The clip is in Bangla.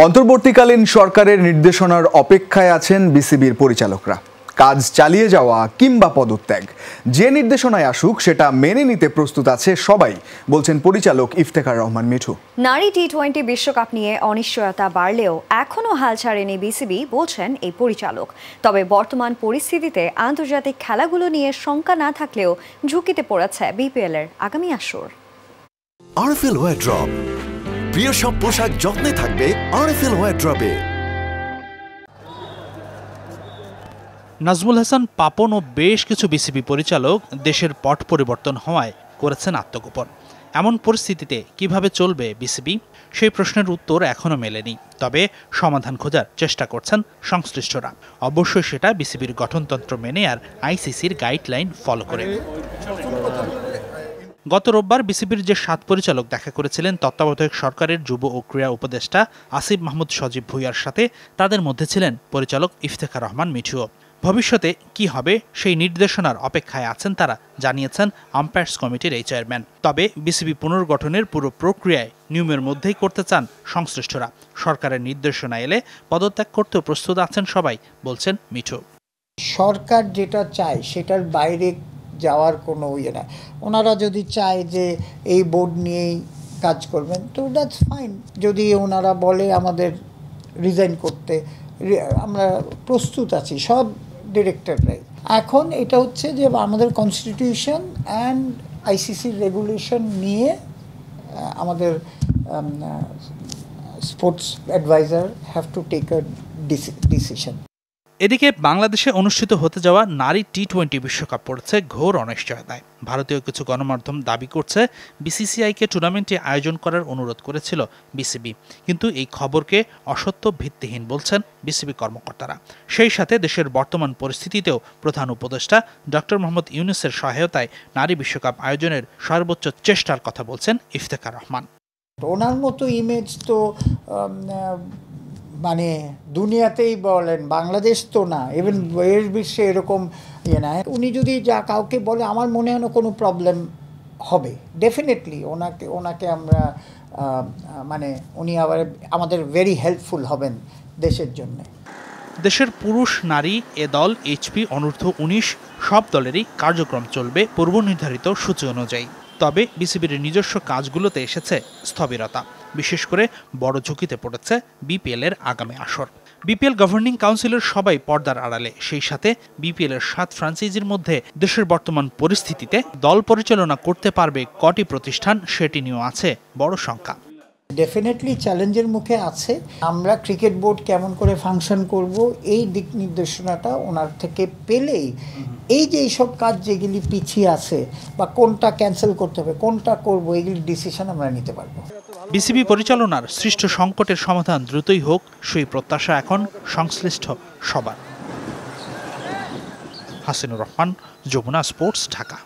অন্তর্বর্তীকালীন সরকারের নির্দেশনার অপেক্ষায় আছেন বিসিবির পরিচালকরা। কাজ চালিয়ে যাওয়া কিংবা পদত্যাগ, যে নির্দেশনায় আসুক সেটা মেনে নিতে প্রস্তুত আছে সবাই, বলছেন পরিচালক ইফতেখার রহমান মিঠু। নারী টি-20 বিশ্বকাপ নিয়ে অনিশ্চয়তা বাড়লেও এখনও হাল ছাড়েনি বিসিবি, বলছেন এই পরিচালক। তবে বর্তমান পরিস্থিতিতে আন্তর্জাতিক খেলাগুলো নিয়ে শঙ্কা না থাকলেও ঝুঁকিতে পড়েছে বিপিএল এর আগামী আসর। আরএফএল ওয়ারড্রপ, প্রিয় সব পোশাক যত্নে থাকবে আরএফএল ওয়ারড্রপে। নাজমুল হাসান পাপন ও বেশ কিছু বিসিবি পরিচালক দেশের পট পরিবর্তন হওয়ায় করেছেন আত্মগোপন। এমন পরিস্থিতিতে কিভাবে চলবে বিসিবি, সেই প্রশ্নের উত্তর এখনও মেলেনি। তবে সমাধান খোঁজার চেষ্টা করছেন সংশ্লিষ্টরা, অবশ্যই সেটা বিসিবির গঠনতন্ত্র মেনে আর আইসিসির গাইডলাইন ফলো করে। গত রোববার বিসিবির যে 7 পরিচালক দেখা করেছিলেন তত্ত্বাবধায়ক সরকারের যুব ও ক্রীড়া উপদেষ্টা আসিফ মাহমুদ সজীব ভুইয়ার সাথে, তাদের মধ্যে ছিলেন পরিচালক ইফতেখার রহমান মিঠুও। ভবিষ্যতে কি হবে সেই নির্দেশনার অপেক্ষায় আছেন তারা, জানিয়েছেন আম্পায়ার্স কমিটির এই চেয়ারম্যান। তবে বিসিবি পুনর্গঠনের পুরো প্রক্রিয়ায় নিয়মের মধ্যেই করতে চান সংশ্লিষ্টরা। সরকারের নির্দেশনা এলে পদত্যাগ করতেও প্রস্তুত আছেন সবাই, বলছেন মিঠু। সরকার যেটা চায় সেটার বাইরে যাওয়ার কোনো ইয়ে না। ওনারা যদি চায় যে এই বোর্ড নিয়েই কাজ করবেন, তো দ্যাটস ফাইন। যদি ওনারা বলে আমাদের রিজাইন করতে, আমরা প্রস্তুত আছি, সব ডিরেক্টররাই। এখন এটা হচ্ছে যে আমাদের কনস্টিটিউশন অ্যান্ড আইসিসির রেগুলেশন নিয়ে আমাদের sports adviser have to take a decision. এদিকে বাংলাদেশে অনুষ্ঠিত হতে যাওয়া নারী টি-20 বিশ্বকাপ পড়েছে ঘোর অনিশ্চয়তায়। ভারতীয় কিছু গণমাধ্যম দাবি করছে বিসিসিআইকে টুর্নামেন্টটি আয়োজন করার অনুরোধ করেছিল বিসিবি, কিন্তু এই খবরকে অসত্য, ভিত্তিহীন বলছেন বিসিবি কর্মকর্তারা। সেই সাথে দেশের বর্তমান পরিস্থিতিতেও প্রধান উপদেষ্টা ডক্টর মোহাম্মদ ইউনূসের সহায়তায় নারী বিশ্বকাপ আয়োজনের সর্বোচ্চ চেষ্টার কথা বলছেন ইফতেখার রহমান। ওনার মতো ইমেজ তো মানে দুনিয়াতেই বলেন, বাংলাদেশ তো না, ইভেন বহির বিশ্বে এরকম ইয়ে না। উনি যদি যা কাউকে বলে, আমার মনে হয় না কোনো প্রবলেম হবে। ডেফিনেটলি ওনাকে আমরা মানে উনি আবার আমাদের ভেরি হেল্পফুল হবেন দেশের জন্য। দেশের পুরুষ নারী এ দল, এইচপি, অনূর্ধ্ব 19 সব দলেরই কার্যক্রম চলবে পূর্ব নির্ধারিত সূচি অনুযায়ী। তবে বিসিবির নিজস্ব কাজগুলোতে এসেছে স্থবিরতা। বিশেষ করে বড় ঝুঁকিতে পড়েছে বিপিএল এর আগামী আসর। বিপিএল গভর্নিং কাউন্সিলের সবাই পর্দার আড়ালে। সেই সাথে বিপিএল এর 7 ফ্র্যাঞ্চাইজির মধ্যে দেশের বর্তমান পরিস্থিতিতে দল পরিচালনা করতে পারবে কটি প্রতিষ্ঠান, সেটি নিয়েও আছে বড় শঙ্কা। ডেফিনেটলি চ্যালেঞ্জের মুখে আছে। আমরা ক্রিকেট বোর্ড কেমন করে ফাংশন করব, এই দিক নির্দেশনাটা ওনার থেকে পেলেই এই যে এইসব কাজ যেগুলি পিছিয়ে আছে বা কোনটা ক্যান্সেল করতে হবে, কোনটা করব, এইগুলি ডিসিশন আমরা নিতে পারবো। বিসিবি পরিচালনার সৃষ্ট সংকটের সমাধান দ্রুতই হোক, সেই প্রত্যাশা এখন সংশ্লিষ্ট সবার। হাসিনুর রহমান, যমুনা স্পোর্টস, ঢাকা।